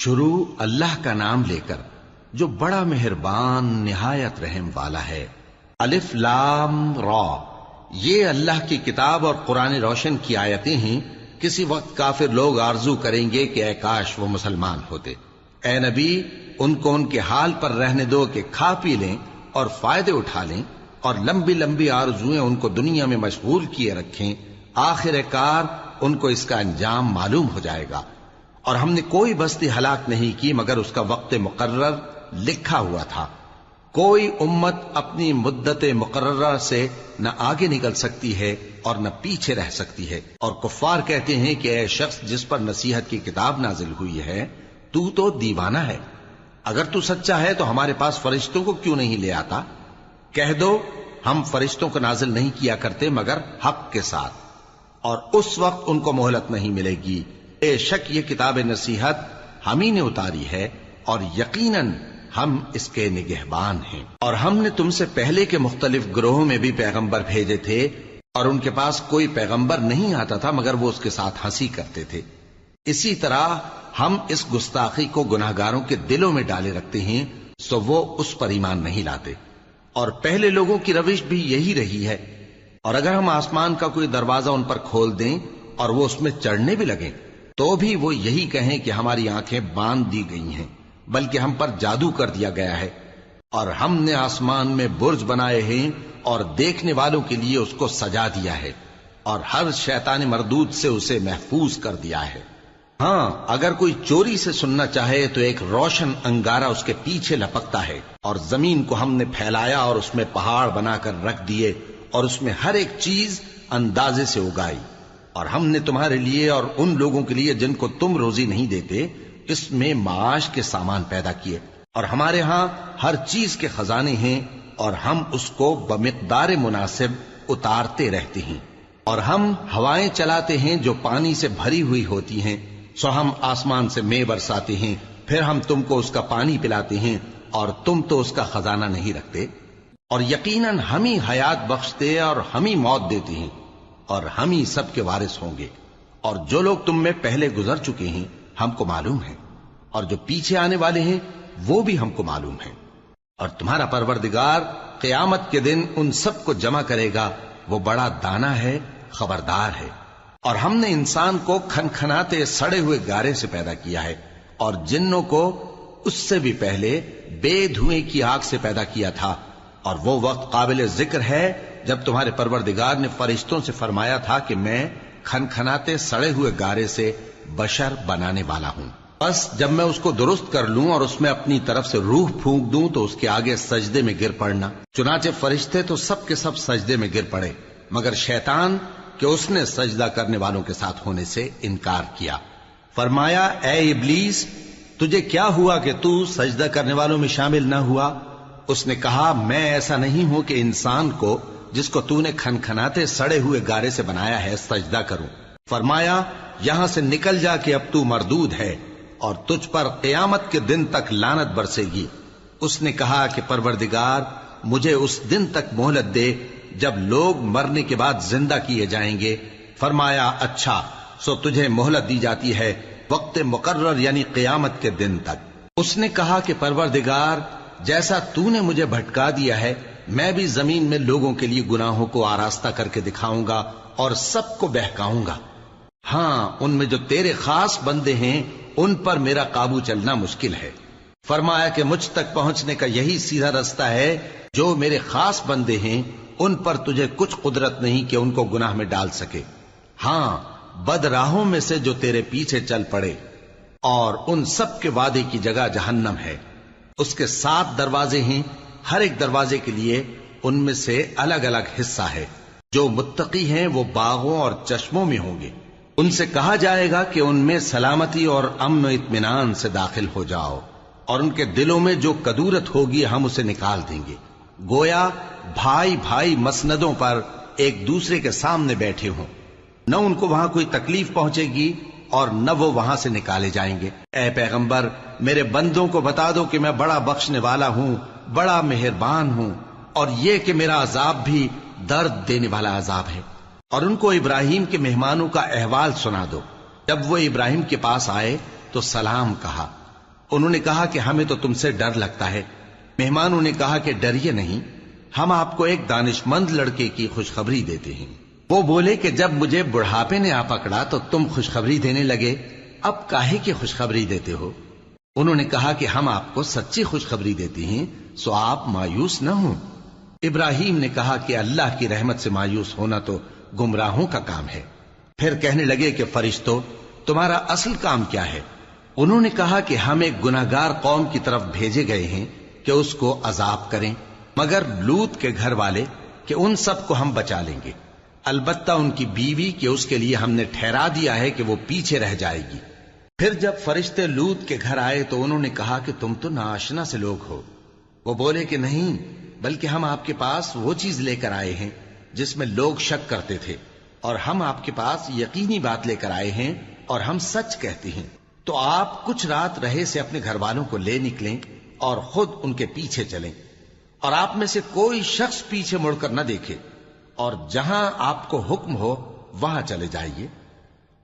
شروع اللہ کا نام لے کر جو بڑا مہربان نہایت رحم والا ہے۔ الف لام را، یہ اللہ کی کتاب اور قرآن روشن کی آیتیں ہیں۔ کسی وقت کافر لوگ آرزو کریں گے کہ اے کاش وہ مسلمان ہوتے۔ اے نبی، ان کو ان کے حال پر رہنے دو کہ کھا پی لیں اور فائدے اٹھا لیں، اور لمبی لمبی آرزویں ان کو دنیا میں مشغول کیے رکھیں۔ آخر کار ان کو اس کا انجام معلوم ہو جائے گا۔ اور ہم نے کوئی بستی ہلاک نہیں کی مگر اس کا وقت مقرر لکھا ہوا تھا۔ کوئی امت اپنی مدت مقررہ سے نہ آگے نکل سکتی ہے اور نہ پیچھے رہ سکتی ہے۔ اور کفار کہتے ہیں کہ اے شخص جس پر نصیحت کی کتاب نازل ہوئی ہے، تو دیوانہ ہے۔ اگر تو سچا ہے تو ہمارے پاس فرشتوں کو کیوں نہیں لے آتا؟ کہہ دو ہم فرشتوں کو نازل نہیں کیا کرتے مگر حق کے ساتھ، اور اس وقت ان کو مہلت نہیں ملے گی۔ بے شک یہ کتاب نصیحت ہم ہی نے اتاری ہے، اور یقیناً ہم اس کے نگہبان ہیں۔ اور ہم نے تم سے پہلے کے مختلف گروہوں میں بھی پیغمبر بھیجے تھے، اور ان کے پاس کوئی پیغمبر نہیں آتا تھا مگر وہ اس کے ساتھ ہنسی کرتے تھے۔ اسی طرح ہم اس گستاخی کو گناہگاروں کے دلوں میں ڈالے رکھتے ہیں، سو وہ اس پر ایمان نہیں لاتے۔ اور پہلے لوگوں کی روش بھی یہی رہی ہے۔ اور اگر ہم آسمان کا کوئی دروازہ ان پر کھول دیں اور وہ اس میں چڑھنے بھی لگیں تو بھی وہ یہی کہیں کہ ہماری آنکھیں باندھ دی گئی ہیں، بلکہ ہم پر جادو کر دیا گیا ہے۔ اور ہم نے آسمان میں برج بنائے ہیں اور دیکھنے والوں کے لیے اس کو سجا دیا ہے، اور ہر شیطان مردود سے اسے محفوظ کر دیا ہے۔ ہاں، اگر کوئی چوری سے سننا چاہے تو ایک روشن انگارہ اس کے پیچھے لپکتا ہے، اور زمین کو ہم نے پھیلایا اور اس میں پہاڑ بنا کر رکھ دیے، اور اس میں ہر ایک چیز اندازے سے اگائی۔ اور ہم نے تمہارے لیے اور ان لوگوں کے لیے جن کو تم روزی نہیں دیتے اس میں معاش کے سامان پیدا کیے، اور ہمارے ہاں ہر چیز کے خزانے ہیں، اور ہم اس کو بمقدار مناسب اتارتے رہتے ہیں۔ اور ہم ہوائیں چلاتے ہیں جو پانی سے بھری ہوئی ہوتی ہیں، سو ہم آسمان سے مے برساتے ہیں، پھر ہم تم کو اس کا پانی پلاتے ہیں، اور تم تو اس کا خزانہ نہیں رکھتے۔ اور یقیناً ہم ہی حیات بخشتے اور ہم ہی موت دیتے ہیں، اور ہم ہی سب کے وارث ہوں گے۔ اور جو لوگ تم میں پہلے گزر چکے ہیں ہم کو معلوم ہے، اور جو پیچھے آنے والے ہیں وہ بھی ہم کو معلوم ہے۔ اور تمہارا پروردگار قیامت کے دن ان سب کو جمع کرے گا، وہ بڑا دانا ہے، خبردار ہے۔ اور ہم نے انسان کو کھنکھناتے سڑے ہوئے گارے سے پیدا کیا ہے، اور جنوں کو اس سے بھی پہلے بے دھوئیں کی آگ سے پیدا کیا تھا۔ اور وہ وقت قابل ذکر ہے جب تمہارے پروردگار نے فرشتوں سے فرمایا تھا کہ میں کھنکھناتے سڑے ہوئے گارے سے بشر بنانے والا ہوں، بس جب میں اس کو درست کر لوں اور اس میں اپنی طرف سے روح پھونک دوں تو اس کے آگے سجدے میں گر پڑنا۔ چنانچہ فرشتے تو سب کے سب سجدے میں گر پڑے مگر شیطان کہ اس نے سجدہ کرنے والوں کے ساتھ ہونے سے انکار کیا۔ فرمایا اے ابلیس، تجھے کیا ہوا کہ تو سجدہ کرنے والوں میں شامل نہ ہوا؟ اس نے کہا میں ایسا نہیں ہوں کہ انسان کو جس کو تو نے کھنکھناتے سڑے ہوئے گارے سے بنایا ہے سجدہ کروں۔ فرمایا یہاں سے نکل جا کہ اب تو مردود ہے، اور تجھ پر قیامت کے دن تک لعنت برسے گی۔ اس نے کہا کہ پروردگار مجھے اس دن تک مہلت دے جب لوگ مرنے کے بعد زندہ کیے جائیں گے۔ فرمایا اچھا، سو تجھے مہلت دی جاتی ہے وقت مقرر یعنی قیامت کے دن تک۔ اس نے کہا کہ پروردگار جیسا تو نے مجھے بھٹکا دیا ہے میں بھی زمین میں لوگوں کے لیے گناہوں کو آراستہ کر کے دکھاؤں گا اور سب کو بہکاؤں گا۔ ہاں، ان میں جو تیرے خاص بندے ہیں ان پر میرا قابو چلنا مشکل ہے۔ فرمایا کہ مجھ تک پہنچنے کا یہی سیدھا رستہ ہے، جو میرے خاص بندے ہیں ان پر تجھے کچھ قدرت نہیں کہ ان کو گناہ میں ڈال سکے۔ ہاں، بد راہوں میں سے جو تیرے پیچھے چل پڑے، اور ان سب کے وعدے کی جگہ جہنم ہے۔ اس کے 7 دروازے ہیں، ہر ایک دروازے کے لیے ان میں سے الگ الگ حصہ ہے۔ جو متقی ہیں وہ باغوں اور چشموں میں ہوں گے۔ ان سے کہا جائے گا کہ ان میں سلامتی اور امن و اطمینان سے داخل ہو جاؤ، اور ان کے دلوں میں جو کدورت ہوگی ہم اسے نکال دیں گے، گویا بھائی بھائی مسندوں پر ایک دوسرے کے سامنے بیٹھے ہوں۔ نہ ان کو وہاں کوئی تکلیف پہنچے گی اور نہ وہ وہاں سے نکالے جائیں گے۔ اے پیغمبر میرے بندوں کو بتا دو کہ میں بڑا بخشنے والا ہوں، بڑا مہربان ہوں، اور یہ کہ میرا عذاب بھی درد دینے والا عذاب ہے۔ اور ان کو ابراہیم کے مہمانوں کا احوال سنا دو۔ جب وہ ابراہیم کے پاس آئے تو سلام کہا، انہوں نے کہا کہ ہمیں تو تم سے ڈر لگتا ہے۔ مہمانوں نے کہا کہ ڈریے نہیں، ہم آپ کو ایک دانش مند لڑکے کی خوشخبری دیتے ہیں۔ وہ بولے کہ جب مجھے بڑھاپے نے آ پکڑا تو تم خوشخبری دینے لگے، اب کاہے کی خوشخبری دیتے ہو؟ انہوں نے کہا کہ ہم آپ کو سچی خوشخبری دیتے ہیں، سو آپ مایوس نہ ہوں۔ ابراہیم نے کہا کہ اللہ کی رحمت سے مایوس ہونا تو گمراہوں کا کام ہے۔ پھر کہنے لگے کہ فرشتوں، تمہارا اصل کام کیا ہے؟ انہوں نے کہا کہ ہم ایک گناہگار قوم کی طرف بھیجے گئے ہیں کہ اس کو عذاب کریں، مگر لوط کے گھر والے کہ ان سب کو ہم بچا لیں گے، البتہ ان کی بیوی کہ اس کے لیے ہم نے ٹھہرا دیا ہے کہ وہ پیچھے رہ جائے گی۔ پھر جب فرشتے لوط کے گھر آئے تو انہوں نے کہا کہ تم تو ناآشنا سے لوگ ہو۔ وہ بولے کہ نہیں، بلکہ ہم آپ کے پاس وہ چیز لے کر آئے ہیں جس میں لوگ شک کرتے تھے، اور ہم آپ کے پاس یقینی بات لے کر آئے ہیں اور ہم سچ کہتے ہیں۔ تو آپ کچھ رات رہے سے اپنے گھر والوں کو لے نکلیں اور خود ان کے پیچھے چلیں، اور آپ میں سے کوئی شخص پیچھے مڑ کر نہ دیکھے، اور جہاں آپ کو حکم ہو وہاں چلے جائیے۔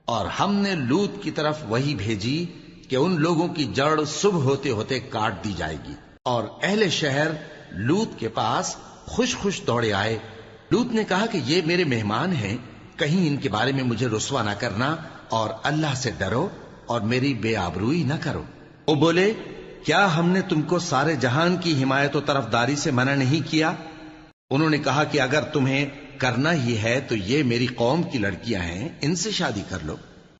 اور ہم نے لوط کی طرف وہی بھیجی کہ ان لوگوں کی جڑ صبح ہوتے ہوتے کاٹ دی جائے گی، اور اہل شہر لوط کے پاس خوش خوش دوڑے آئے۔ لوط نے کہا کہ یہ میرے مہمان ہیں، کہیں ان کے بارے میں مجھے رسوا نہ کرنا، اور اللہ سے ڈرو اور میری بے آبروئی نہ کرو۔ وہ بولے، کیا ہم نے تم کو سارے جہان کی حمایت و طرفداری سے منع نہیں کیا؟ انہوں نے کہا کہ اگر تمہیں کرنا ہی ہے تو یہ میری قوم کی لڑکیاں ہیں، ان سے شادی کر لو۔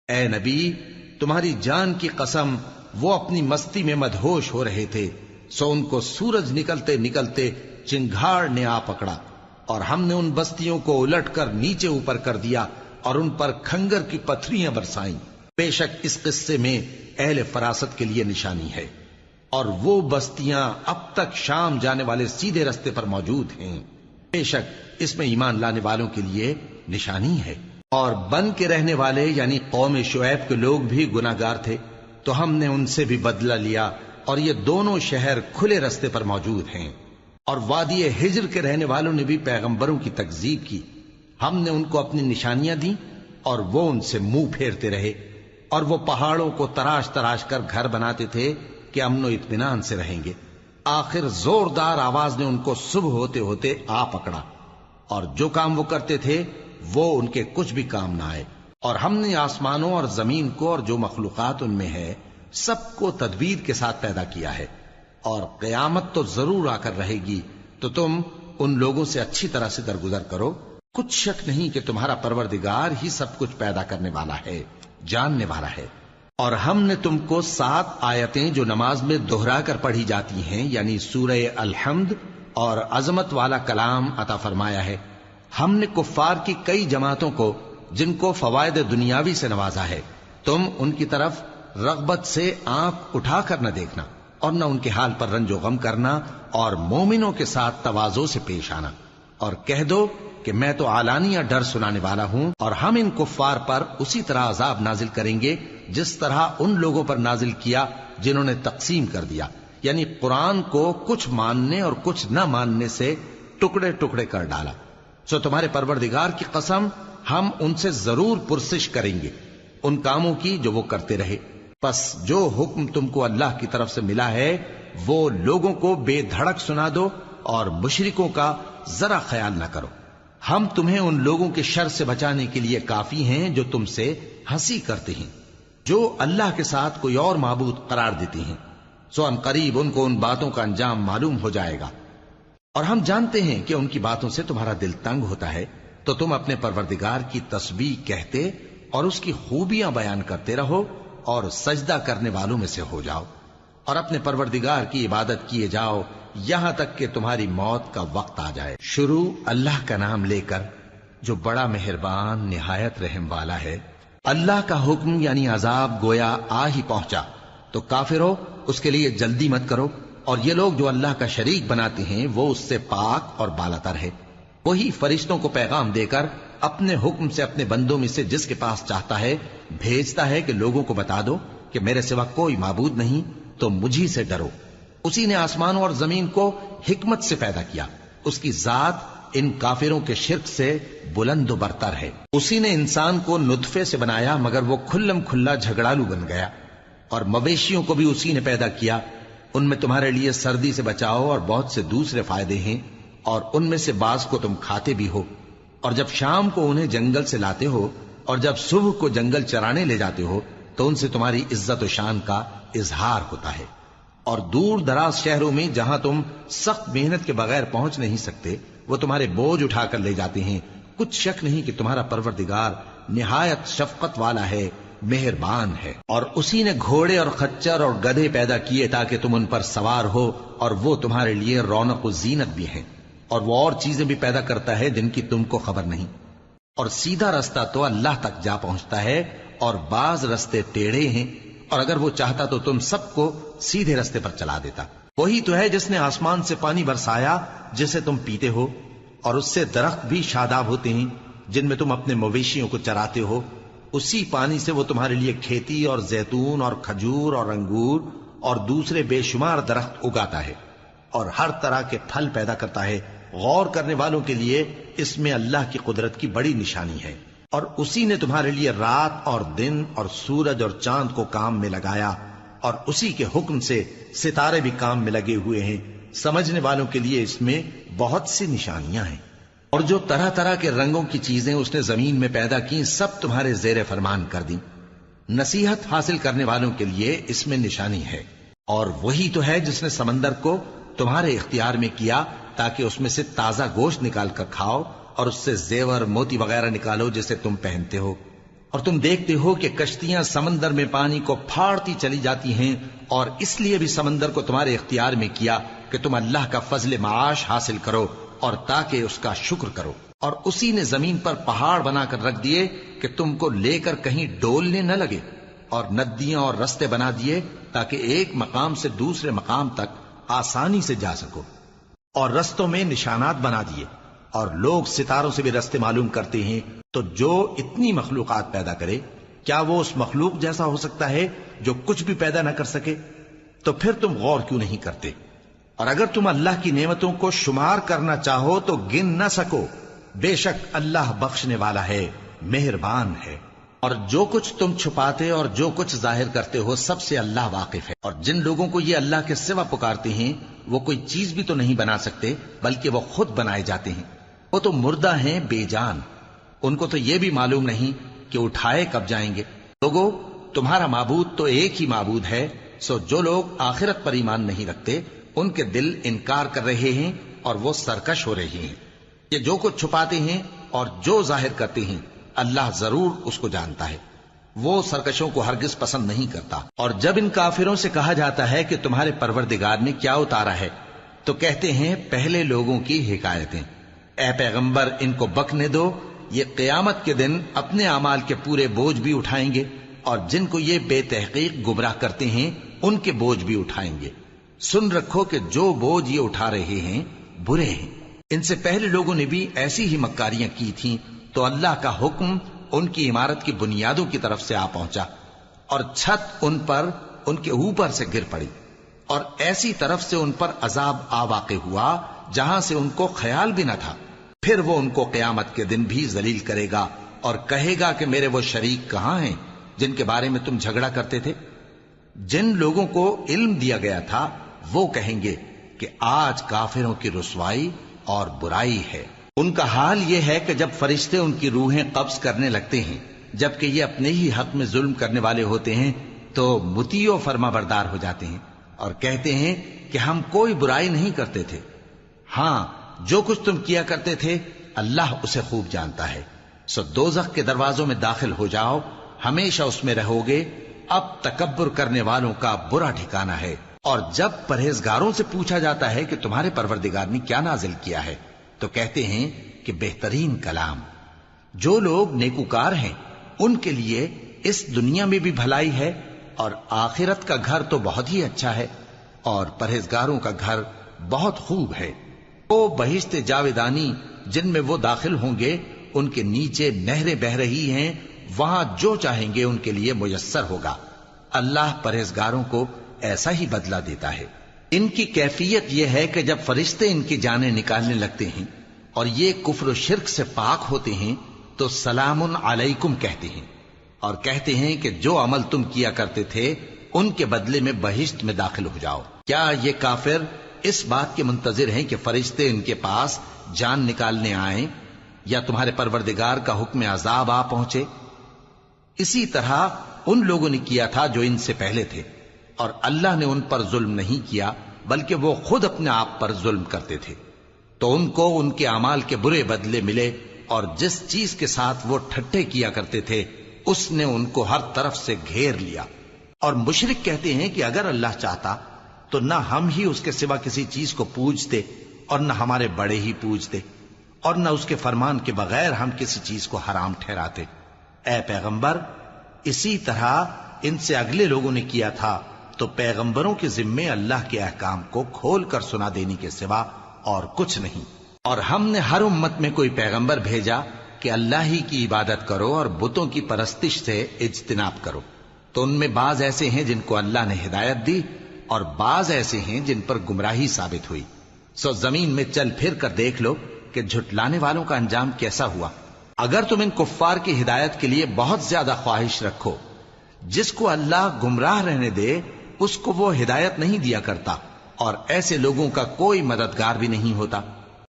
اے نبی، تمہاری جان کی قسم، وہ اپنی مستی میں مدہوش ہو رہے تھے، سو ان کو سورج نکلتے نکلتے چنگھاڑ نے آ پکڑا، اور ہم نے ان بستیوں کو الٹ کر نیچے اوپر کر دیا اور ان پر کھنگر کی پتھریاں برسائیں۔ بے شک اس قصے میں اہل فراست کے لیے نشانی ہے، اور وہ بستیاں اب تک شام جانے والے سیدھے رستے پر موجود ہیں۔ بے شک اس میں ایمان لانے والوں کے لیے نشانی ہے۔ اور بن کے رہنے والے یعنی قوم شعیب کے لوگ بھی گناہگار تھے، تو ہم نے ان سے بھی بدلہ لیا، اور یہ دونوں شہر کھلے رستے پر موجود ہیں۔ اور وادی ہجر کے رہنے والوں نے بھی پیغمبروں کی تکذیب کی، ہم نے ان کو اپنی نشانیاں دی اور وہ ان سے منہ پھیرتے رہے، اور وہ پہاڑوں کو تراش تراش کر گھر بناتے تھے کہ امن و اطمینان سے رہیں گے۔ آخر زوردار آواز نے ان کو صبح ہوتے ہوتے آ پکڑا، اور جو کام وہ کرتے تھے وہ ان کے کچھ بھی کام نہ آئے۔ اور ہم نے آسمانوں اور زمین کو اور جو مخلوقات ان میں ہے سب کو تدبیر کے ساتھ پیدا کیا ہے، اور قیامت تو ضرور آ کر رہے گی، تو تم ان لوگوں سے اچھی طرح سے درگزر کرو۔ کچھ شک نہیں کہ تمہارا پروردگار ہی سب کچھ پیدا کرنے والا ہے، جاننے والا ہے۔ اور ہم نے تم کو 7 آیتیں جو نماز میں دہرا کر پڑھی جاتی ہیں، یعنی سورہ الحمد اور عظمت والا کلام عطا فرمایا ہے۔ ہم نے کفار کی کئی جماعتوں کو جن کو فوائد دنیاوی سے نوازا ہے، تم ان کی طرف رغبت سے آنکھ اٹھا کر نہ دیکھنا، اور نہ ان کے حال پر رنج و غم کرنا، اور مومنوں کے ساتھ تواضع سے پیش آنا، اور کہہ دو کہ میں تو اعلانیہ ڈر سنانے والا ہوں، اور ہم ان کفار پر اسی طرح عذاب نازل کریں گے جس طرح ان لوگوں پر نازل کیا جنہوں نے تقسیم کر دیا، یعنی قرآن کو کچھ ماننے اور کچھ نہ ماننے سے ٹکڑے ٹکڑے کر ڈالا۔ سو تمہارے پروردگار کی قسم، ہم ان سے ضرور پرسش کریں گے ان کاموں کی جو وہ کرتے رہے۔ پس جو حکم تم کو اللہ کی طرف سے ملا ہے وہ لوگوں کو بے دھڑک سنا دو، اور مشرکوں کا ذرا خیال نہ کرو۔ ہم تمہیں ان لوگوں کے شر سے بچانے کے لیے کافی ہیں جو تم سے ہنسی کرتے ہیں، جو اللہ کے ساتھ کوئی اور معبود قرار دیتے ہیں، سو ان قریب ان کو ان باتوں کا انجام معلوم ہو جائے گا۔ اور ہم جانتے ہیں کہ ان کی باتوں سے تمہارا دل تنگ ہوتا ہے، تو تم اپنے پروردگار کی تسبیح کہتے اور اس کی خوبیاں بیان کرتے رہو، اور سجدہ کرنے والوں میں سے ہو جاؤ، اور اپنے پروردگار کی عبادت کیے جاؤ یہاں تک کہ تمہاری موت کا وقت آ جائے۔ شروع اللہ کا نام لے کر جو بڑا مہربان نہایت رحم والا ہے۔ اللہ کا حکم یعنی عذاب گویا آ ہی پہنچا، تو کافرو اس کے لیے جلدی مت کرو، اور یہ لوگ جو اللہ کا شریک بناتے ہیں وہ اس سے پاک اور بالاتر ہے۔ وہی فرشتوں کو پیغام دے کر اپنے حکم سے اپنے بندوں میں سے جس کے پاس چاہتا ہے بھیجتا ہے کہ لوگوں کو بتا دو کہ میرے سوا کوئی معبود نہیں، تو مجھی سے ڈرو۔ اسی نے آسمانوں اور زمین کو حکمت سے پیدا کیا، اس کی ذات ان کافروں کے شرک سے بلند و برتر ہے۔ اسی نے انسان کو نطفے سے بنایا مگر وہ کھلم کھلا جھگڑالو بن گیا، اور مویشیوں کو بھی اسی نے پیدا کیا، ان میں تمہارے لیے سردی سے بچاؤ اور بہت سے دوسرے فائدے ہیں، اور ان میں سے بعض کو تم کھاتے بھی ہو۔ اور جب شام کو انہیں جنگل سے لاتے ہو اور جب صبح کو جنگل چرانے لے جاتے ہو تو ان سے تمہاری عزت و شان کا اظہار ہوتا ہے۔ اور دور دراز شہروں میں جہاں تم سخت محنت کے بغیر پہنچ نہیں سکتے وہ تمہارے بوجھ اٹھا کر لے جاتے ہیں۔ کچھ شک نہیں کہ تمہارا پروردگار نہایت شفقت والا ہے، مہربان ہے۔ اور اسی نے گھوڑے اور خچر اور گدھے پیدا کیے تاکہ تم ان پر سوار ہو، اور وہ تمہارے لیے رونق و زینت بھی ہیں۔ اور وہ اور چیزیں بھی پیدا کرتا ہے جن کی تم کو خبر نہیں۔ اور سیدھا رستہ تو اللہ تک جا پہنچتا ہے، اور بعض رستے ٹیڑھے ہیں، اور اگر وہ چاہتا تو تم سب کو سیدھے رستے پر چلا دیتا۔ وہی تو ہے جس نے آسمان سے پانی برسایا جسے تم پیتے ہو، اور اس سے درخت بھی شاداب ہوتے ہیں جن میں تم اپنے مویشیوں کو چراتے ہو۔ اسی پانی سے وہ تمہارے لیے کھیتی اور زیتون اور کھجور اور انگور اور دوسرے بے شمار درخت اگاتا ہے، اور ہر طرح کے پھل پیدا کرتا ہے۔ غور کرنے والوں کے لیے اس میں اللہ کی قدرت کی بڑی نشانی ہے۔ اور اسی نے تمہارے لیے رات اور دن اور سورج اور چاند کو کام میں لگایا، اور اسی کے حکم سے ستارے بھی کام میں لگے ہوئے ہیں۔ سمجھنے والوں کے لیے اس میں بہت سی نشانیاں ہیں۔ اور جو طرح طرح کے رنگوں کی چیزیں اس نے زمین میں پیدا کی سب تمہارے زیر فرمان کر دیں۔ نصیحت حاصل کرنے والوں کے لیے اس میں نشانی ہے۔ اور وہی تو ہے جس نے سمندر کو تمہارے اختیار میں کیا تاکہ اس میں سے تازہ گوشت نکال کر کھاؤ، اور اس سے زیور موتی وغیرہ نکالو جسے تم پہنتے ہو۔ اور تم دیکھتے ہو کہ کشتیاں سمندر میں پانی کو پھاڑتی چلی جاتی ہیں، اور اس لیے بھی سمندر کو تمہارے اختیار میں کیا کہ تم اللہ کا فضل معاش حاصل کرو اور تاکہ اس کا شکر کرو۔ اور اسی نے زمین پر پہاڑ بنا کر رکھ دیے کہ تم کو لے کر کہیں ڈولنے نہ لگے، اور ندیاں اور رستے بنا دیے تاکہ ایک مقام سے دوسرے مقام تک آسانی سے جا سکو، اور رستوں میں نشانات بنا دیے۔ اور لوگ ستاروں سے بھی رستے معلوم کرتے ہیں۔ تو جو اتنی مخلوقات پیدا کرے کیا وہ اس مخلوق جیسا ہو سکتا ہے جو کچھ بھی پیدا نہ کر سکے؟ تو پھر تم غور کیوں نہیں کرتے؟ اور اگر تم اللہ کی نعمتوں کو شمار کرنا چاہو تو گن نہ سکو۔ بے شک اللہ بخشنے والا ہے، مہربان ہے۔ اور جو کچھ تم چھپاتے اور جو کچھ ظاہر کرتے ہو سب سے اللہ واقف ہے۔ اور جن لوگوں کو یہ اللہ کے سوا پکارتے ہیں وہ کوئی چیز بھی تو نہیں بنا سکتے بلکہ وہ خود بنائے جاتے ہیں۔ وہ تو مردہ ہیں بے جان، ان کو تو یہ بھی معلوم نہیں کہ اٹھائے کب جائیں گے۔ لوگو، تمہارا معبود تو ایک ہی معبود ہے، سو جو لوگ آخرت پر ایمان نہیں رکھتے ان کے دل انکار کر رہے ہیں اور وہ سرکش ہو رہے ہیں۔ یہ جو کچھ چھپاتے ہیں اور جو ظاہر کرتے ہیں اللہ ضرور اس کو جانتا ہے۔ وہ سرکشوں کو ہرگز پسند نہیں کرتا۔ اور جب ان کافروں سے کہا جاتا ہے کہ تمہارے پروردگار نے کیا اتارا ہے تو کہتے ہیں پہلے لوگوں کی حکایتیں۔ اے پیغمبر، ان کو بکنے دو، یہ قیامت کے دن اپنے اعمال کے پورے بوجھ بھی اٹھائیں گے، اور جن کو یہ بے تحقیق گمراہ کرتے ہیں ان کے بوجھ بھی اٹھائیں گے۔ سن رکھو کہ جو بوجھ یہ اٹھا رہے ہیں برے ہیں۔ ان سے پہلے لوگوں نے بھی ایسی ہی مکاریاں کی تھیں تو اللہ کا حکم ان کی عمارت کی بنیادوں کی طرف سے آ پہنچا، اور چھت ان پر ان کے اوپر سے گر پڑی، اور ایسی طرف سے ان پر عذاب آ واقع ہوا جہاں سے ان کو خیال بھی نہ تھا۔ پھر وہ ان کو قیامت کے دن بھی ذلیل کرے گا اور کہے گا کہ میرے وہ شریک کہاں ہیں جن کے بارے میں تم جھگڑا کرتے تھے؟ جن لوگوں کو علم دیا گیا تھا وہ کہیں گے کہ آج کافروں کی رسوائی اور برائی ہے۔ ان کا حال یہ ہے کہ جب فرشتے ان کی روحیں قبض کرنے لگتے ہیں جبکہ یہ اپنے ہی حق میں ظلم کرنے والے ہوتے ہیں تو مطیع و فرما بردار ہو جاتے ہیں اور کہتے ہیں کہ ہم کوئی برائی نہیں کرتے تھے۔ ہاں، جو کچھ تم کیا کرتے تھے اللہ اسے خوب جانتا ہے۔ سو دوزخ کے دروازوں میں داخل ہو جاؤ، ہمیشہ اس میں رہو گے۔ اب تکبر کرنے والوں کا برا ٹھکانہ ہے۔ اور جب پرہیزگاروں سے پوچھا جاتا ہے کہ تمہارے پروردگار نے کیا نازل کیا ہے تو کہتے ہیں کہ بہترین کلام۔ جو لوگ نیکوکار ہیں ان کے لیے اس دنیا میں بھی بھلائی ہے اور آخرت کا گھر تو بہت ہی اچھا ہے، اور پرہیزگاروں کا گھر بہت خوب ہے۔ وہ بہشت جاویدانی جن میں وہ داخل ہوں گے، ان کے نیچے نہریں بہہ رہی ہیں، وہاں جو چاہیں گے ان کے لیے میسر ہوگا۔ اللہ پرہیزگاروں کو ایسا ہی بدلہ دیتا ہے۔ ان کی کیفیت یہ ہے کہ جب فرشتے ان کی جانیں نکالنے لگتے ہیں اور یہ کفر و شرک سے پاک ہوتے ہیں تو سلام علیکم کہتے ہیں، اور کہتے ہیں کہ جو عمل تم کیا کرتے تھے ان کے بدلے میں بہشت میں داخل ہو جاؤ۔ کیا یہ کافر اس بات کے منتظر ہیں کہ فرشتے ان کے پاس جان نکالنے آئیں یا تمہارے پروردگار کا حکم عذاب آ پہنچے؟ اسی طرح ان لوگوں نے کیا تھا جو ان سے پہلے تھے، اور اللہ نے ان پر ظلم نہیں کیا بلکہ وہ خود اپنے آپ پر ظلم کرتے تھے۔ تو ان کو ان کے اعمال کے برے بدلے ملے، اور جس چیز کے ساتھ وہ ٹھٹھے کیا کرتے تھے اس نے ان کو ہر طرف سے گھیر لیا۔ اور مشرک کہتے ہیں کہ اگر اللہ چاہتا تو نہ ہم ہی اس کے سوا کسی چیز کو پوجتے اور نہ ہمارے بڑے ہی پوجتے، اور نہ اس کے فرمان کے بغیر ہم کسی چیز کو حرام ٹھہراتے۔ اے پیغمبر، اسی طرح ان سے اگلے لوگوں نے کیا تھا، تو پیغمبروں کے ذمے اللہ کے احکام کو کھول کر سنا دینے کے سوا اور کچھ نہیں۔ اور ہم نے ہر امت میں کوئی پیغمبر بھیجا کہ اللہ ہی کی عبادت کرو اور بتوں کی پرستش سے اجتناب کرو، تو ان میں بعض ایسے ہیں جن کو اللہ نے ہدایت دی اور بعض ایسے ہیں جن پر گمراہی ثابت ہوئی۔ سو زمین میں چل پھر کر دیکھ لو کہ جھٹلانے والوں کا انجام کیسا ہوا۔ اگر تم ان کفار کی ہدایت کے لیے بہت زیادہ خواہش رکھو، جس کو اللہ گمراہ رہنے دے اس کو وہ ہدایت نہیں دیا کرتا، اور ایسے لوگوں کا کوئی مددگار بھی نہیں ہوتا۔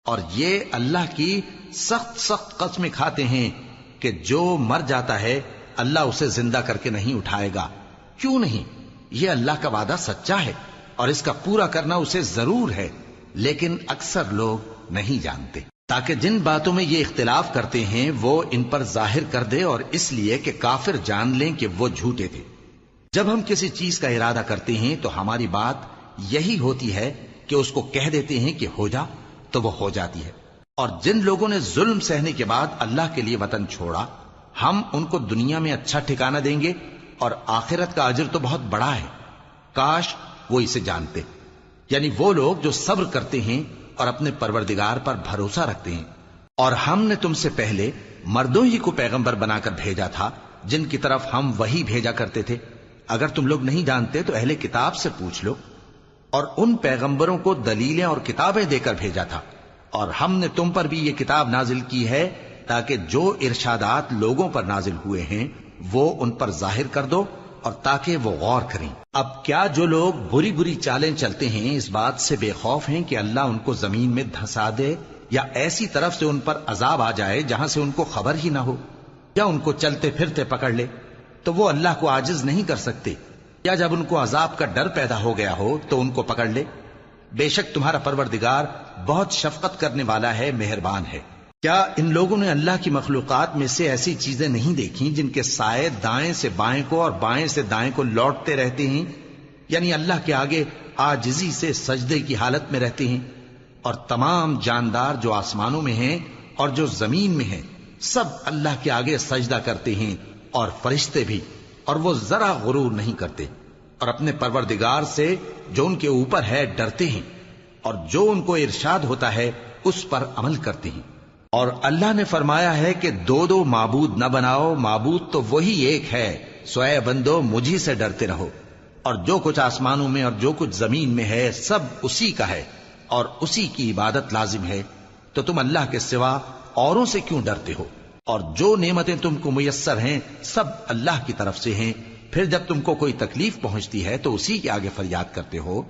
اور یہ اللہ کی سخت سخت قسمیں کھاتے ہیں کہ جو مر جاتا ہے اللہ اسے زندہ کر کے نہیں اٹھائے گا۔ کیوں نہیں؟ یہ اللہ کا وعدہ سچا ہے اور اس کا پورا کرنا اسے ضرور ہے، لیکن اکثر لوگ نہیں جانتے۔ تاکہ جن باتوں میں یہ اختلاف کرتے ہیں وہ ان پر ظاہر کر دے، اور اس لیے کہ کافر جان لیں کہ وہ جھوٹے تھے۔ جب ہم کسی چیز کا ارادہ کرتے ہیں تو ہماری بات یہی ہوتی ہے کہ اس کو کہہ دیتے ہیں کہ ہو جا، تو وہ ہو جاتی ہے۔ اور جن لوگوں نے ظلم سہنے کے بعد اللہ کے لیے وطن چھوڑا، ہم ان کو دنیا میں اچھا ٹھکانہ دیں گے، اور آخرت کا اجر تو بہت بڑا ہے۔ کاش وہ اسے جانتے، یعنی وہ لوگ جو صبر کرتے ہیں اور اپنے پروردگار پر بھروسہ رکھتے ہیں۔ اور ہم نے تم سے پہلے مردوں ہی کو پیغمبر بنا کر بھیجا تھا جن کی طرف ہم وہی بھیجا کرتے تھے۔ اگر تم لوگ نہیں جانتے تو اہل کتاب سے پوچھ لو۔ اور ان پیغمبروں کو دلیلیں اور کتابیں دے کر بھیجا تھا، اور ہم نے تم پر بھی یہ کتاب نازل کی ہے تاکہ جو ارشادات لوگوں پر نازل ہوئے ہیں وہ ان پر ظاہر کر دو، اور تاکہ وہ غور کریں۔ اب کیا جو لوگ بری بری چالیں چلتے ہیں اس بات سے بے خوف ہیں کہ اللہ ان کو زمین میں دھسا دے، یا ایسی طرف سے ان پر عذاب آ جائے جہاں سے ان کو خبر ہی نہ ہو، یا ان کو چلتے پھرتے پکڑ لے؟ تو وہ اللہ کو عاجز نہیں کر سکتے، یا جب ان کو عذاب کا ڈر پیدا ہو گیا ہو تو ان کو پکڑ لے؟ بے شک تمہارا پروردگار بہت شفقت کرنے والا ہے، مہربان ہے۔ کیا ان لوگوں نے اللہ کی مخلوقات میں سے ایسی چیزیں نہیں دیکھی جن کے سائے دائیں سے بائیں کو اور بائیں سے دائیں کو لوٹتے رہتے ہیں، یعنی اللہ کے آگے عاجزی سے سجدے کی حالت میں رہتے ہیں؟ اور تمام جاندار جو آسمانوں میں ہیں اور جو زمین میں ہیں سب اللہ کے آگے سجدہ کرتے ہیں، اور فرشتے بھی، اور وہ ذرا غرور نہیں کرتے، اور اپنے پروردگار سے جو ان کے اوپر ہے ڈرتے ہیں، اور جو ان کو ارشاد ہوتا ہے اس پر عمل کرتے ہیں۔ اور اللہ نے فرمایا ہے کہ دو دو معبود نہ بناؤ، معبود تو وہی ایک ہے، سو اے بندو مجھی سے ڈرتے رہو۔ اور جو کچھ آسمانوں میں اور جو کچھ زمین میں ہے سب اسی کا ہے، اور اسی کی عبادت لازم ہے، تو تم اللہ کے سوا اوروں سے کیوں ڈرتے ہو؟ اور جو نعمتیں تم کو میسر ہیں سب اللہ کی طرف سے ہیں۔ پھر جب تم کو کوئی تکلیف پہنچتی ہے تو اسی کے آگے فریاد کرتے ہو،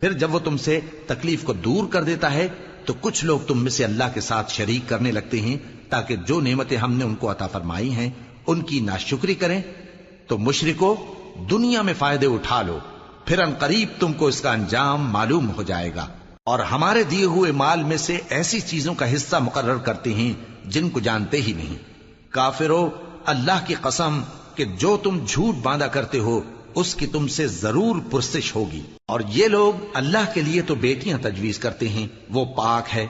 پھر جب وہ تم سے تکلیف کو دور کر دیتا ہے تو کچھ لوگ تم میں سے اللہ کے ساتھ شریک کرنے لگتے ہیں تاکہ جو نعمتیں ہم نے ان کو عطا فرمائی ہیں ان کی ناشکری کریں۔ تو مشرکو، دنیا میں فائدے اٹھا لو، پھر ان قریب تم کو اس کا انجام معلوم ہو جائے گا۔ اور ہمارے دیے ہوئے مال میں سے ایسی چیزوں کا حصہ مقرر کرتے ہیں جن کو جانتے ہی نہیں۔ کافرو، اللہ کی قسم کہ جو تم جھوٹ باندھا کرتے ہو اس کی تم سے ضرور پرسش ہوگی۔ اور یہ لوگ اللہ کے لیے تو بیٹیاں تجویز کرتے ہیں، وہ پاک ہے،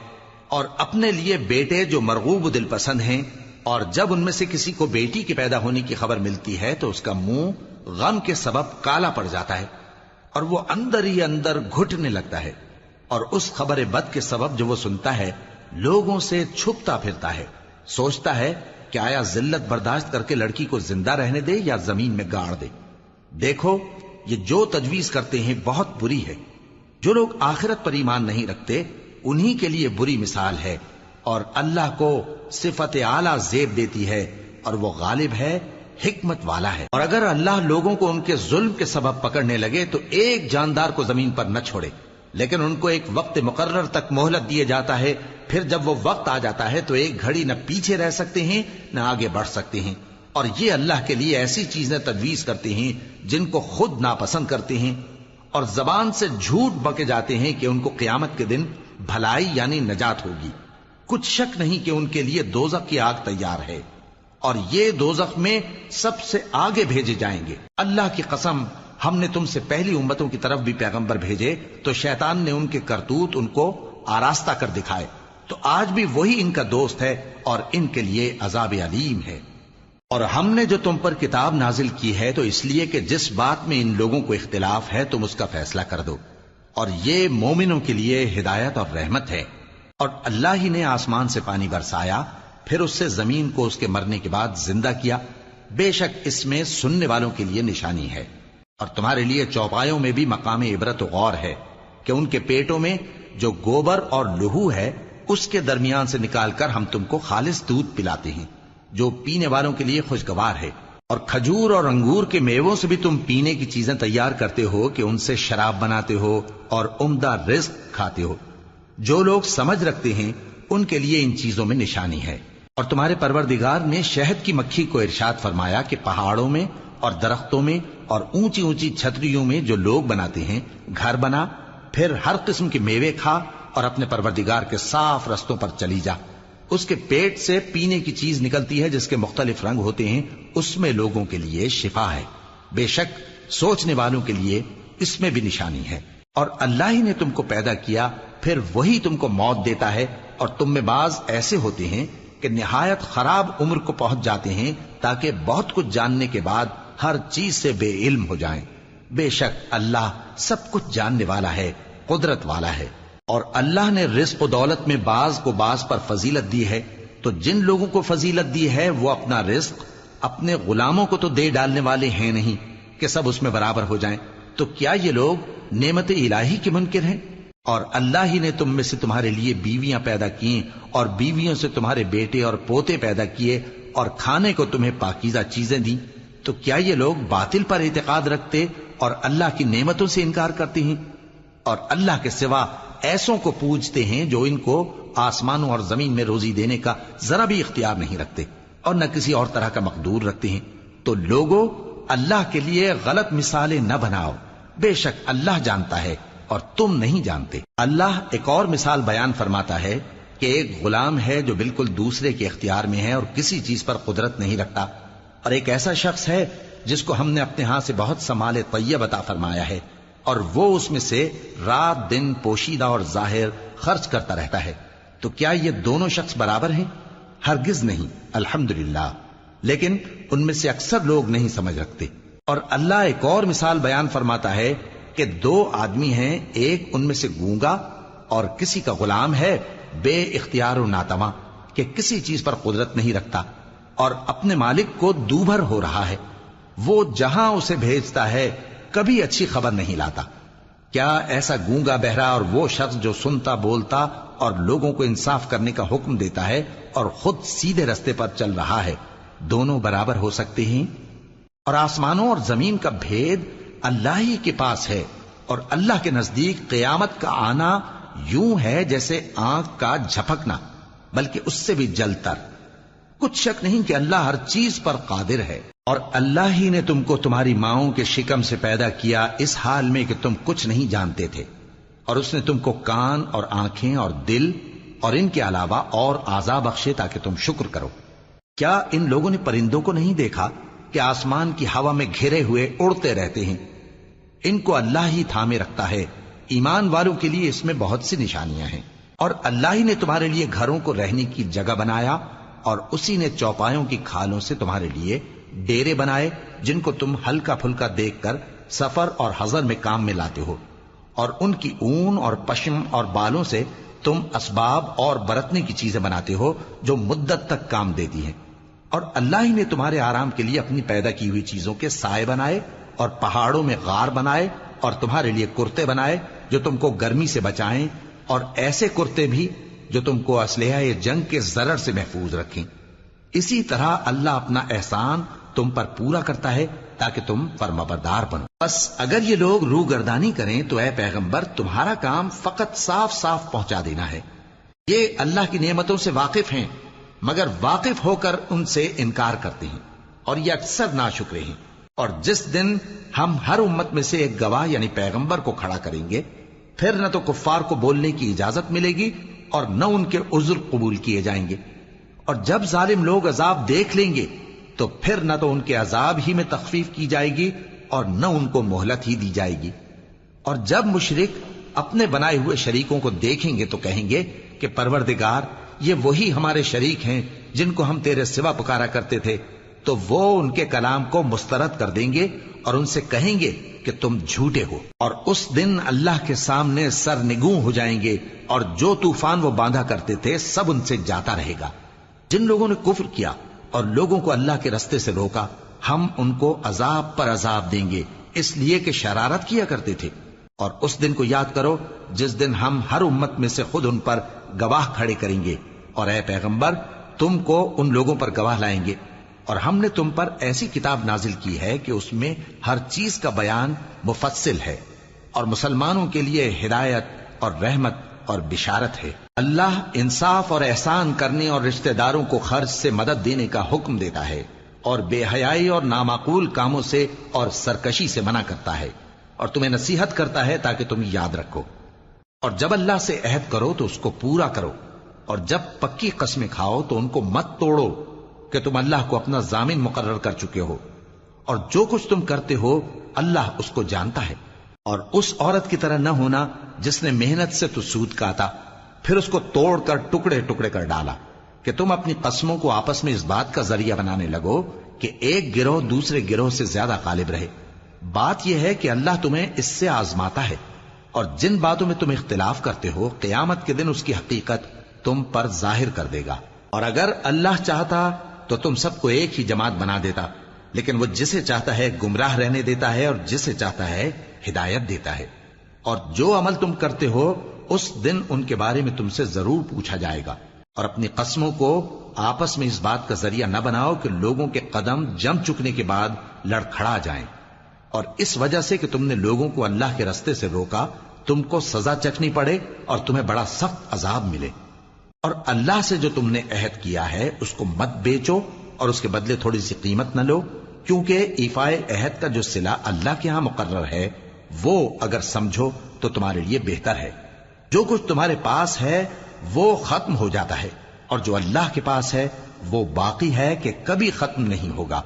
اور اپنے لیے بیٹے جو مرغوب دل پسند ہیں، اور جب ان میں سے کسی کو بیٹی کے پیدا ہونے کی خبر ملتی ہے تو اس کا منہ غم کے سبب کالا پڑ جاتا ہے، اور وہ اندر ہی اندر گھٹنے لگتا ہے، اور اس خبر بد کے سبب جو وہ سنتا ہے لوگوں سے چھپتا پھرتا ہے، سوچتا ہے کہ آیا ذلت برداشت کر کے لڑکی کو زندہ رہنے دے یا زمین میں گاڑ دے۔ دیکھو، یہ جو تجویز کرتے ہیں بہت بری ہے۔ جو لوگ آخرت پر ایمان نہیں رکھتے انہی کے لیے بری مثال ہے، اور اللہ کو صفت اعلیٰ زیب دیتی ہے، اور وہ غالب ہے حکمت والا ہے۔ اور اگر اللہ لوگوں کو ان کے ظلم کے سبب پکڑنے لگے تو ایک جاندار کو زمین پر نہ چھوڑے، لیکن ان کو ایک وقت مقرر تک مہلت دیے جاتا ہے، پھر جب وہ وقت آ جاتا ہے تو ایک گھڑی نہ پیچھے رہ سکتے ہیں نہ آگے بڑھ سکتے ہیں۔ اور یہ اللہ کے لیے ایسی چیزیں تجویز کرتے ہیں جن کو خود ناپسند کرتے ہیں، اور زبان سے جھوٹ بکے جاتے ہیں کہ ان کو قیامت کے دن بھلائی یعنی نجات ہوگی۔ کچھ شک نہیں کہ ان کے لیے دوزخ کی آگ تیار ہے، اور یہ دوزخ میں سب سے آگے بھیجے جائیں گے۔ اللہ کی قسم، ہم نے تم سے پہلی امتوں کی طرف بھی پیغمبر بھیجے تو شیطان نے ان کے کرتوت ان کو آراستہ کر دکھائے، تو آج بھی وہی ان کا دوست ہے اور ان کے لیے عذاب علیم ہے۔ اور ہم نے جو تم پر کتاب نازل کی ہے تو اس لیے کہ جس بات میں ان لوگوں کو اختلاف ہے تم اس کا فیصلہ کر دو، اور یہ مومنوں کے لیے ہدایت اور رحمت ہے۔ اور اللہ ہی نے آسمان سے پانی برسایا، پھر اس سے زمین کو اس کے مرنے کے بعد زندہ کیا، بے شک اس میں سننے والوں کے لیے نشانی ہے۔ اور تمہارے لیے چوپایوں میں بھی مقام عبرت و غور ہے کہ ان کے پیٹوں میں جو گوبر اور لہو ہے اس کے درمیان سے نکال کر ہم تم کو خالص دودھ پلاتے ہیں جو پینے والوں کے لیے خوشگوار ہے، اور کھجور اور انگور کے میووں سے بھی تم پینے کی چیزیں تیار کرتے ہو کہ ان سے شراب بناتے ہو اور عمدہ رزق کھاتے ہو۔ جو لوگ سمجھ رکھتے ہیں ان کے لیے ان چیزوں میں نشانی ہے۔ اور تمہارے پروردگار نے شہد کی مکھی کو ارشاد فرمایا کہ پہاڑوں میں اور درختوں میں اور اونچی اونچی چھتریوں میں جو لوگ بناتے ہیں گھر بنا، پھر ہر قسم کے میوے کھا اور اپنے پروردگار کے صاف رستوں پر چلی جا۔ اس کے پیٹ سے پینے کی چیز نکلتی ہے جس کے مختلف رنگ ہوتے ہیں، اس میں لوگوں کے لیے شفا ہے، بے شک سوچنے والوں کے لیے اس میں بھی نشانی ہے۔ اور اللہ ہی نے تم کو پیدا کیا، پھر وہی تم کو موت دیتا ہے، اور تم میں بعض ایسے ہوتے ہیں کہ نہایت خراب عمر کو پہنچ جاتے ہیں تاکہ بہت کچھ جاننے کے بعد ہر چیز سے بے علم ہو جائیں۔ بے شک اللہ سب کچھ جاننے والا ہے، قدرت والا ہے۔ اور اللہ نے رزق و دولت میں بعض کو بعض پر فضیلت دی ہے، تو جن لوگوں کو فضیلت دی ہے وہ اپنا رزق اپنے غلاموں کو تو دے ڈالنے والے ہیں نہیں کہ سب اس میں برابر ہو جائیں، تو کیا یہ لوگ نعمت الہی کے منکر ہیں؟ اور اللہ ہی نے تم میں سے تمہارے لیے بیویاں پیدا کی اور بیویوں سے تمہارے بیٹے اور پوتے پیدا کیے اور کھانے کو تمہیں پاکیزہ چیزیں دیں، تو کیا یہ لوگ باطل پر اعتقاد رکھتے اور اللہ کی نعمتوں سے انکار کرتے ہیں؟ اور اللہ کے سوا ایسوں کو پوجتے ہیں جو ان کو آسمانوں اور زمین میں روزی دینے کا ذرا بھی اختیار نہیں رکھتے اور نہ کسی اور طرح کا مقدور رکھتے ہیں۔ تو لوگوں، اللہ کے لیے غلط مثالیں نہ بناؤ، بے شک اللہ جانتا ہے اور تم نہیں جانتے۔ اللہ ایک اور مثال بیان فرماتا ہے کہ ایک غلام ہے جو بالکل دوسرے کے اختیار میں ہے اور کسی چیز پر قدرت نہیں رکھتا، اور ایک ایسا شخص ہے جس کو ہم نے اپنے ہاں سے بہت سا مال طیب عطا فرمایا ہے اور وہ اس میں سے رات دن پوشیدہ اور ظاہر خرچ کرتا رہتا ہے، تو کیا یہ دونوں شخص برابر ہیں؟ ہرگز نہیں، الحمدللہ، لیکن ان میں سے اکثر لوگ نہیں سمجھ رکھتے۔ اور اللہ ایک اور مثال بیان فرماتا ہے کہ دو آدمی ہیں، ایک ان میں سے گونگا اور کسی کا غلام ہے بے اختیار و ناتواں کہ کسی چیز پر قدرت نہیں رکھتا اور اپنے مالک کو دوبھر ہو رہا ہے، وہ جہاں اسے بھیجتا ہے کبھی اچھی خبر نہیں لاتا۔ کیا ایسا گونگا بہرا اور وہ شخص جو سنتا بولتا اور لوگوں کو انصاف کرنے کا حکم دیتا ہے اور خود سیدھے رستے پر چل رہا ہے، دونوں برابر ہو سکتے ہیں؟ اور آسمانوں اور زمین کا بھید اللہ ہی کے پاس ہے، اور اللہ کے نزدیک قیامت کا آنا یوں ہے جیسے آنکھ کا جھپکنا، بلکہ اس سے بھی جل تر۔ کچھ شک نہیں کہ اللہ ہر چیز پر قادر ہے۔ اور اللہ ہی نے تم کو تمہاری ماؤں کے شکم سے پیدا کیا اس حال میں کہ تم کچھ نہیں جانتے تھے، اور اس نے تم کو کان اور آنکھیں اور دل اور ان کے علاوہ اور اعضاء بخشے تاکہ تم شکر کرو۔ کیا ان لوگوں نے پرندوں کو نہیں دیکھا کہ آسمان کی ہوا میں گھرے ہوئے اڑتے رہتے ہیں؟ ان کو اللہ ہی تھامے رکھتا ہے۔ ایمان والوں کے لیے اس میں بہت سی نشانیاں ہیں۔ اور اللہ ہی نے تمہارے لیے گھروں کو رہنے کی جگہ بنایا، اور اسی نے چوپایوں کی کھالوں سے تمہارے لیے ڈیرے بنائے جن کو تم ہلکا پھلکا دیکھ کر سفر اور حضر میں کام میں لاتے ہو، اور ان کی اون اور پشم اور بالوں سے تم اسباب اور برتنے کی چیزیں بناتے ہو جو مدت تک کام دیتی ہیں۔ اور اللہ ہی نے تمہارے آرام کے لیے اپنی پیدا کی ہوئی چیزوں کے سائے بنائے اور پہاڑوں میں غار بنائے اور تمہارے لیے کرتے بنائے جو تم کو گرمی سے بچائیں، اور ایسے کرتے بھی جو تم کو اسلحہ جنگ کے ضرر سے محفوظ رکھیں۔ اسی طرح اللہ اپنا احسان تم پر پورا کرتا ہے تاکہ تم فرمانبردار بنو۔ بس اگر یہ لوگ روگردانی کریں تو اے پیغمبر تمہارا کام فقط صاف صاف پہنچا دینا ہے۔ یہ اللہ کی نعمتوں سے واقف ہیں مگر واقف ہو کر ان سے انکار کرتے ہیں اور یہ اکثر ناشکرے ہیں۔ اور جس دن ہم ہر امت میں سے ایک گواہ یعنی پیغمبر کو کھڑا کریں گے پھر نہ تو کفار کو بولنے کی اجازت ملے گی اور نہ ان کے عذر قبول کیے جائیں گے، اور جب ظالم لوگ عذاب دیکھ لیں گے تو پھر نہ تو ان کے عذاب ہی میں تخفیف کی جائے گی اور نہ ان کو مہلت ہی دی جائے گی۔ اور جب مشرک اپنے بنائے ہوئے شریکوں کو دیکھیں گے تو کہیں گے کہ پروردگار یہ وہی ہمارے شریک ہیں جن کو ہم تیرے سوا پکارا کرتے تھے، تو وہ ان کے کلام کو مسترد کر دیں گے اور ان سے کہیں گے کہ تم جھوٹے ہو، اور اس دن اللہ کے سامنے سرنگوں ہو جائیں گے، اور جو طوفان وہ باندھا کرتے تھے سب ان سے جاتا رہے گا۔ جن لوگوں نے کفر کیا اور لوگوں کو اللہ کے رستے سے روکا ہم ان کو عذاب پر عذاب دیں گے، اس لیے کہ شرارت کیا کرتے تھے۔ اور اس دن کو یاد کرو جس دن ہم ہر امت میں سے خود ان پر گواہ کھڑے کریں گے، اور اے پیغمبر تم کو ان لوگوں پر گواہ لائیں گے۔ اور ہم نے تم پر ایسی کتاب نازل کی ہے کہ اس میں ہر چیز کا بیان مفصل ہے، اور مسلمانوں کے لیے ہدایت اور رحمت اور بشارت ہے۔ اللہ انصاف اور احسان کرنے اور رشتہ داروں کو خرچ سے مدد دینے کا حکم دیتا ہے، اور بے حیائی اور نامعقول کاموں سے اور سرکشی سے منع کرتا ہے، اور تمہیں نصیحت کرتا ہے تاکہ تم یاد رکھو۔ اور جب اللہ سے عہد کرو تو اس کو پورا کرو، اور جب پکی قسمیں کھاؤ تو ان کو مت توڑو کہ تم اللہ کو اپنا ضامن مقرر کر چکے ہو، اور جو کچھ تم کرتے ہو اللہ اس کو جانتا ہے۔ اور اس عورت کی طرح نہ ہونا جس نے محنت سے تو سود کاتا پھر اس کو توڑ کر ٹکڑے ٹکڑے کر ڈالا، کہ تم اپنی قسموں کو آپس میں اس بات کا ذریعہ بنانے لگو کہ ایک گروہ دوسرے گروہ سے زیادہ غالب رہے۔ بات یہ ہے کہ اللہ تمہیں اس سے آزماتا ہے، اور جن باتوں میں تم اختلاف کرتے ہو قیامت کے دن اس کی حقیقت تم پر ظاہر کر دے گا۔ اور اگر اللہ چاہتا تو تم سب کو ایک ہی جماعت بنا دیتا، لیکن وہ جسے چاہتا ہے گمراہ رہنے دیتا ہے اور جسے چاہتا ہے ہدایت دیتا ہے۔ اور جو عمل تم کرتے ہو اس دن ان کے بارے میں تم سے ضرور پوچھا جائے گا۔ اور اپنی قسموں کو آپس میں اس بات کا ذریعہ نہ بناؤ کہ لوگوں کے قدم جم چکنے کے بعد لڑکھڑا جائیں، اور اس وجہ سے کہ تم نے لوگوں کو اللہ کے رستے سے روکا تم کو سزا چکھنی پڑے اور تمہیں بڑا سخت عذاب ملے۔ اور اللہ سے جو تم نے عہد کیا ہے اس کو مت بیچو اور اس کے بدلے تھوڑی سی قیمت نہ لو، کیونکہ ایفائے عہد کا جو صلہ اللہ کے ہاں مقرر ہے وہ اگر سمجھو تو تمہارے لیے بہتر ہے۔ جو کچھ تمہارے پاس ہے وہ ختم ہو جاتا ہے، اور جو اللہ کے پاس ہے وہ باقی ہے کہ کبھی ختم نہیں ہوگا۔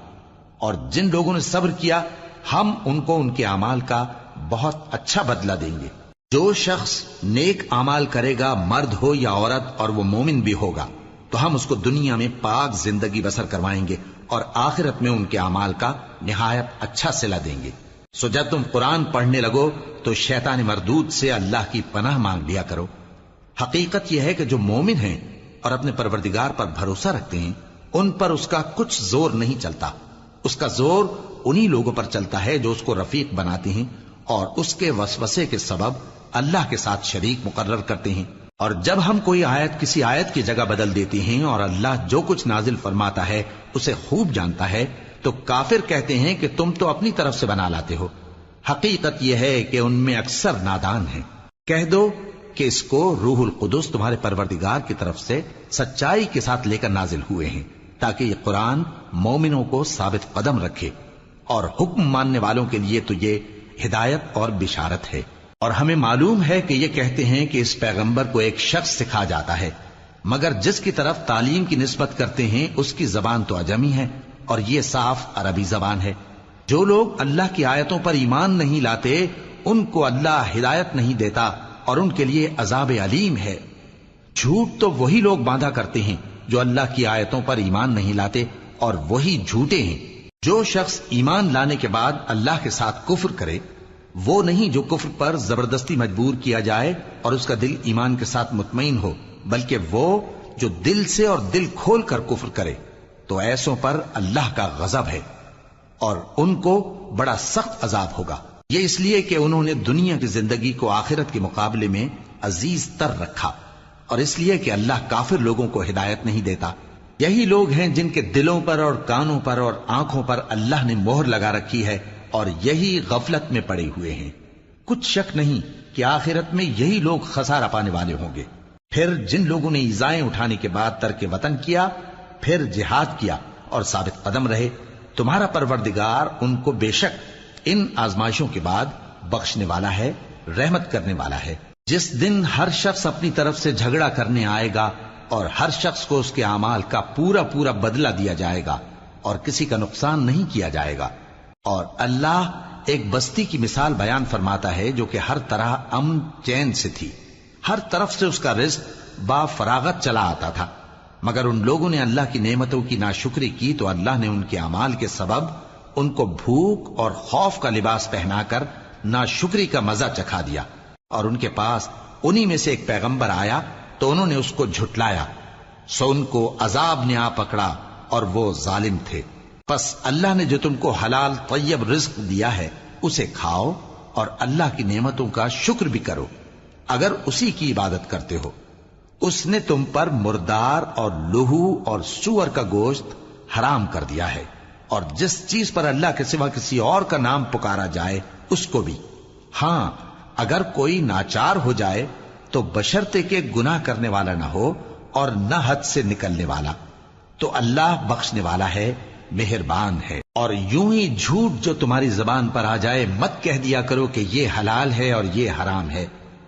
اور جن لوگوں نے صبر کیا ہم ان کو ان کے اعمال کا بہت اچھا بدلہ دیں گے۔ جو شخص نیک اعمال کرے گا مرد ہو یا عورت اور وہ مومن بھی ہوگا تو ہم اس کو دنیا میں پاک زندگی بسر کروائیں گے اور آخرت میں ان کے اعمال کا نہایت اچھا صلہ دیں گے۔ سو جب تم قرآن پڑھنے لگو تو شیطان مردود سے اللہ کی پناہ مانگ لیا کرو۔ حقیقت یہ ہے کہ جو مومن ہیں اور اپنے پروردگار پر بھروسہ رکھتے ہیں ان پر اس کا کچھ زور نہیں چلتا، اس کا زور انہی لوگوں پر چلتا ہے جو اس کو رفیق بناتے ہیں اور اس کے وسوسے کے سبب اللہ کے ساتھ شریک مقرر کرتے ہیں۔ اور جب ہم کوئی آیت کسی آیت کی جگہ بدل دیتے ہیں اور اللہ جو کچھ نازل فرماتا ہے اسے خوب جانتا ہے تو کافر کہتے ہیں کہ تم تو اپنی طرف سے بنا لاتے ہو۔ حقیقت یہ ہے کہ ان میں اکثر نادان ہیں۔ کہہ دو کہ اس کو روح القدس تمہارے پروردگار کی طرف سے سچائی کے ساتھ لے کر نازل ہوئے ہیں تاکہ یہ قرآن مومنوں کو ثابت قدم رکھے، اور حکم ماننے والوں کے لیے تو یہ ہدایت اور بشارت ہے۔ اور ہمیں معلوم ہے کہ یہ کہتے ہیں کہ اس پیغمبر کو ایک شخص سکھا جاتا ہے، مگر جس کی طرف تعلیم کی نسبت کرتے ہیں اس کی زبان تو عجمی ہے اور یہ صاف عربی زبان ہے۔ جو لوگ اللہ کی آیتوں پر ایمان نہیں لاتے ان کو اللہ ہدایت نہیں دیتا اور ان کے لیے عذاب علیم ہے۔ جھوٹ تو وہی لوگ باندھا کرتے ہیں جو اللہ کی آیتوں پر ایمان نہیں لاتے، اور وہی جھوٹے ہیں۔ جو شخص ایمان لانے کے بعد اللہ کے ساتھ کفر کرے وہ نہیں جو کفر پر زبردستی مجبور کیا جائے اور اس کا دل ایمان کے ساتھ مطمئن ہو، بلکہ وہ جو دل سے اور دل کھول کر کفر کرے، تو ایسوں پر اللہ کا غضب ہے اور ان کو بڑا سخت عذاب ہوگا۔ یہ اس لیے کہ انہوں نے دنیا کی زندگی کو آخرت کے مقابلے میں عزیز تر رکھا، اور اس لیے کہ اللہ کافر لوگوں کو ہدایت نہیں دیتا۔ یہی لوگ ہیں جن کے دلوں پر اور کانوں پر اور آنکھوں پر اللہ نے مہر لگا رکھی ہے اور یہی غفلت میں پڑے ہوئے ہیں۔ کچھ شک نہیں کہ آخرت میں یہی لوگ خسارہ پانے والے ہوں گے۔ پھر جن لوگوں نے ایذائیں اٹھانے کے بعد ترک وطن کیا، پھر جہاد کیا اور ثابت قدم رہے، تمہارا پروردگار ان کو بے شک ان آزمائشوں کے بعد بخشنے والا ہے، رحمت کرنے والا ہے۔ جس دن ہر شخص اپنی طرف سے جھگڑا کرنے آئے گا اور ہر شخص کو اس کے اعمال کا پورا پورا بدلہ دیا جائے گا اور کسی کا نقصان نہیں کیا جائے گا۔ اور اللہ ایک بستی کی مثال بیان فرماتا ہے جو کہ ہر طرح امن چین سے تھی، ہر طرف سے اس کا رزق با فراغت چلا آتا تھا، مگر ان لوگوں نے اللہ کی نعمتوں کی ناشکری کی تو اللہ نے ان کے اعمال کے سبب ان کو بھوک اور خوف کا لباس پہنا کر ناشکری کا مزہ چکھا دیا۔ اور ان کے پاس انہی میں سے ایک پیغمبر آیا تو انہوں نے اس کو جھٹلایا، سو ان کو عذاب نے آ پکڑا اور وہ ظالم تھے۔ پس اللہ نے جو تم کو حلال طیب رزق دیا ہے اسے کھاؤ اور اللہ کی نعمتوں کا شکر بھی کرو اگر اسی کی عبادت کرتے ہو۔ اس نے تم پر مردار اور لہو اور سور کا گوشت حرام کر دیا ہے، اور جس چیز پر اللہ کے سوا کسی اور کا نام پکارا جائے اس کو بھی۔ ہاں اگر کوئی ناچار ہو جائے تو بشرطے کہ گناہ کرنے والا نہ ہو اور نہ حد سے نکلنے والا، تو اللہ بخشنے والا ہے، مہربان ہے۔ اور یوں ہی جھوٹ جو تمہاری زبان پر آ جائے مت کہہ دیا کرو کہ یہ حلال ہے اور یہ حرام ہے،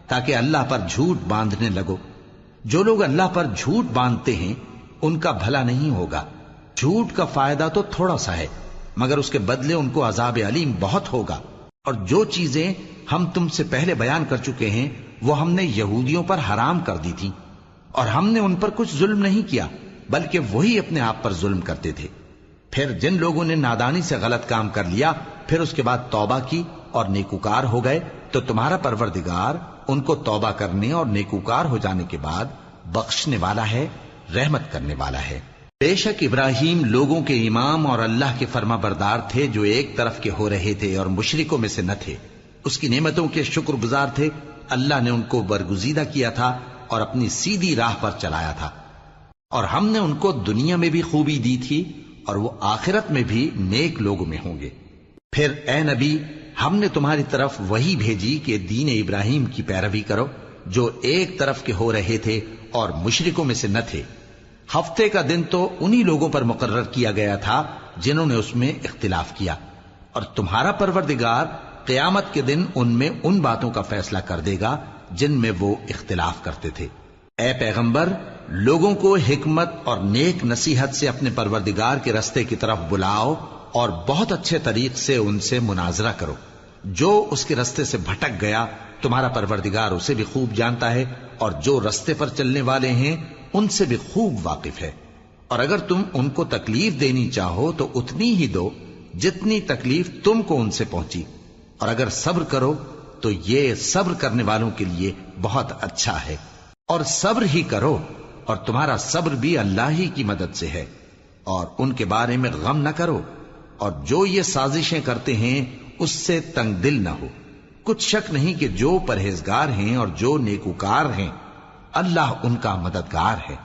تاکہ اللہ پر جھوٹ باندھنے لگو۔ جو لوگ اللہ پر جھوٹ باندھتے ہیں ان کا بھلا نہیں ہوگا۔ جھوٹ کا فائدہ تو تھوڑا سا ہے، مگر اس کے بدلے ان کو عذاب علیم بہت ہوگا۔ اور جو چیزیں ہم تم سے پہلے بیان کر چکے ہیں وہ ہم نے یہودیوں پر حرام کر دی تھی، اور ہم نے ان پر کچھ ظلم نہیں کیا بلکہ وہی اپنے آپ پر ظلم کرتے تھے۔ پھر جن لوگوں نے نادانی سے غلط کام کر لیا پھر اس کے بعد توبہ کی اور نیکوکار ہو گئے تو تمہارا پروردگار ان کو توبہ کرنے اور نیکوکار ہو جانے کے بعد بخشنے والا ہے، رحمت کرنے والا ہے۔ بے شک ابراہیم لوگوں کے امام اور اللہ کے فرما بردار تھے جو ایک طرف کے ہو رہے تھے اور مشرکوں میں سے نہ تھے، اس کی نعمتوں کے شکر گزار تھے۔ اللہ نے ان کو برگزیدہ کیا تھا اور اپنی سیدھی راہ پر چلایا تھا، اور ہم نے ان کو دنیا میں بھی خوبی دی تھی اور وہ آخرت میں بھی نیک لوگوں میں ہوں گے۔ پھر اے نبی ہم نے تمہاری طرف وہی بھیجی کہ دین ابراہیم کی پیروی کرو جو ایک طرف کے ہو رہے تھے اور مشرکوں میں سے نہ تھے۔ ہفتے کا دن تو انہی لوگوں پر مقرر کیا گیا تھا جنہوں نے اس میں اختلاف کیا، اور تمہارا پروردگار قیامت کے دن ان میں ان باتوں کا فیصلہ کر دے گا جن میں وہ اختلاف کرتے تھے۔ اے پیغمبر لوگوں کو حکمت اور نیک نصیحت سے اپنے پروردگار کے رستے کی طرف بلاؤ اور بہت اچھے طریق سے ان سے مناظرہ کرو۔ جو اس کے رستے سے بھٹک گیا تمہارا پروردگار اسے بھی خوب جانتا ہے، اور جو رستے پر چلنے والے ہیں ان سے بھی خوب واقف ہے۔ اور اگر تم ان کو تکلیف دینی چاہو تو اتنی ہی دو جتنی تکلیف تم کو ان سے پہنچی، اور اگر صبر کرو تو یہ صبر کرنے والوں کے لیے بہت اچھا ہے۔ اور صبر ہی کرو، اور تمہارا صبر بھی اللہ ہی کی مدد سے ہے، اور ان کے بارے میں غم نہ کرو، اور جو یہ سازشیں کرتے ہیں اس سے تنگ دل نہ ہو۔ کچھ شک نہیں کہ جو پرہیزگار ہیں اور جو نیکوکار ہیں اللہ ان کا مددگار ہے۔